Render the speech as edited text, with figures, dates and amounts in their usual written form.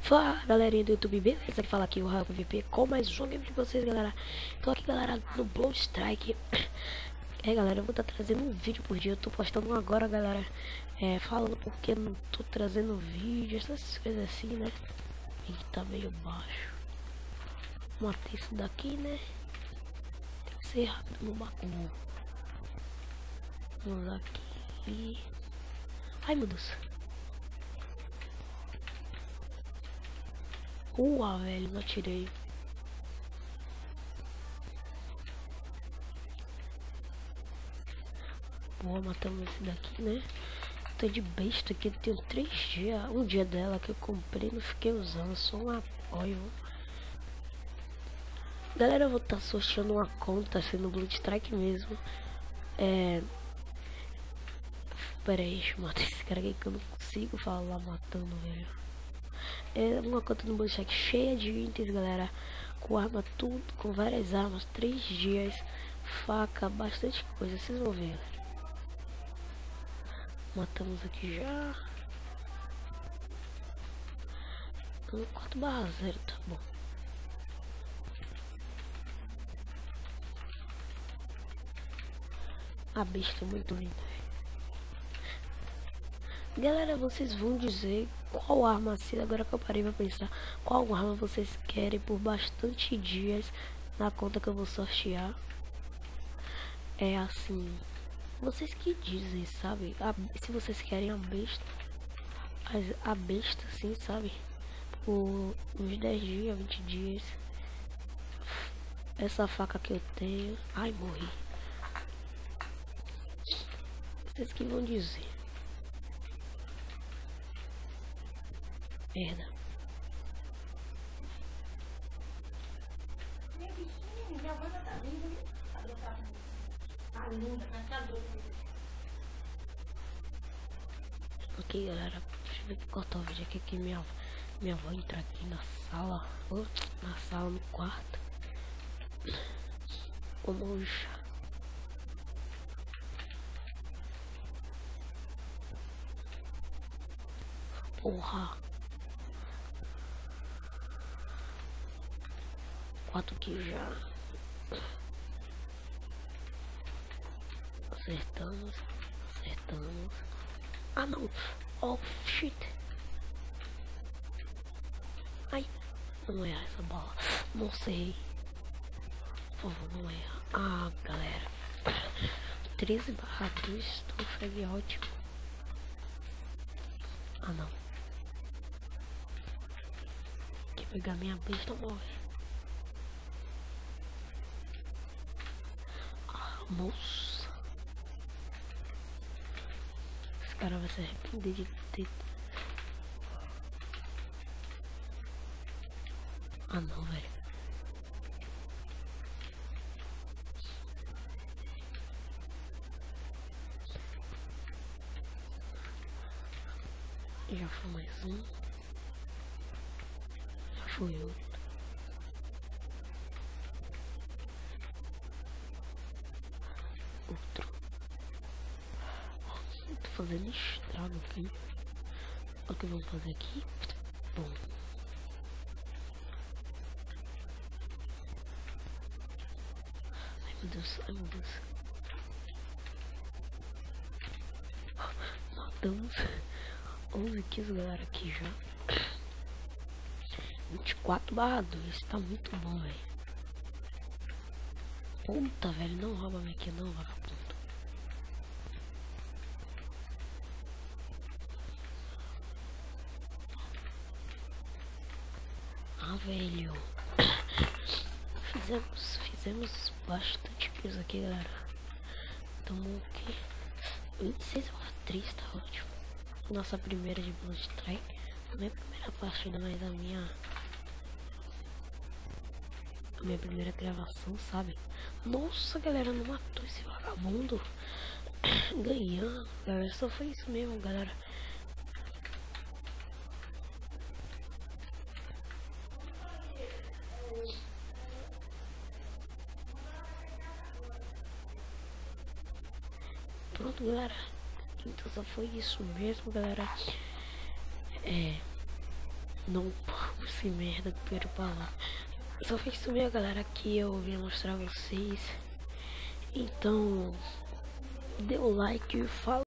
Fala galerinha do YouTube, beleza? Fala aqui o Raio PVP com mais um game de vocês, galera. Tô aqui, galera, no Blow Strike. Galera, eu vou estar trazendo um vídeo por dia. Eu tô postando um agora, galera, falando porque não tô trazendo vídeo, essas coisas assim, né? E tá meio baixo. Matei isso daqui, né? Tem que ser rápido no bagulho. Vamos aqui. Ai, meu Deus. Velho, não atirei. Boa, matamos esse daqui, né? Tô de besta aqui, tenho 3 dias. Um dia dela que eu comprei, não fiquei usando, só um apoio. Galera, eu vou estar sorteando uma conta, sendo Blue Strike mesmo. Pera aí, deixa eu matar esse cara aqui que eu não consigo falar matando, velho. É uma conta no Blue Strike cheia de itens, galera. Com arma, tudo, com várias armas, 3 dias, faca, bastante coisa, vocês vão ver. Matamos aqui já. 4/0, tá bom. A besta é muito linda. Galera, vocês vão dizer qual arma, assim, agora que eu parei pra pensar, qual arma vocês querem por bastante dias na conta que eu vou sortear. É assim, vocês que dizem, sabe? Se vocês querem a besta, assim, sabe? Por uns 10 dias, 20 dias. Essa faca que eu tenho. Ai, morri. Vocês que vão dizer. Merda. Minha banda tá linda, né? Tá linda, mas tá doida. Ok, galera. Deixa eu ver que cortar o vídeo aqui que minha avó entra aqui na sala. Na sala, no quarto. Vamos já. Porra. 4 aqui já. Acertamos. Ah, não. Oh, shit. Ai. Não errar essa bola. Não sei. Por favor, não erra. Ah, galera. 13/2. Tô frag ótimo. Ah, não. Quer pegar minha besta, morre. Nossa, esse cara vai se arrepender de ter. Ah, não, velho. Já foi mais um. Já foi outro. Tô fazendo estrago aqui. Olha o que vamos fazer aqui. Bom. Ai, meu Deus. Ai, meu Deus. Matamos 11 kills, galera, aqui já. 24/2. Tá muito bom, velho. Puta, velho. Não rouba-me aqui, não, vagabundo. Ah, velho. Fizemos bastante coisa aqui, galera. Tamo o quê? 26/3, tá ótimo. Nossa primeira de Blue Strike. Não é a primeira partida, mas a minha primeira gravação, sabe? Nossa, galera, não matou esse vagabundo. Ganhando, galera. Só foi isso mesmo, galera. Pronto, galera. Então só foi isso mesmo, galera. Não, se merda, que pior palavra. Só fez sumir a galera que eu vim mostrar a vocês. Então, dê o like e fala.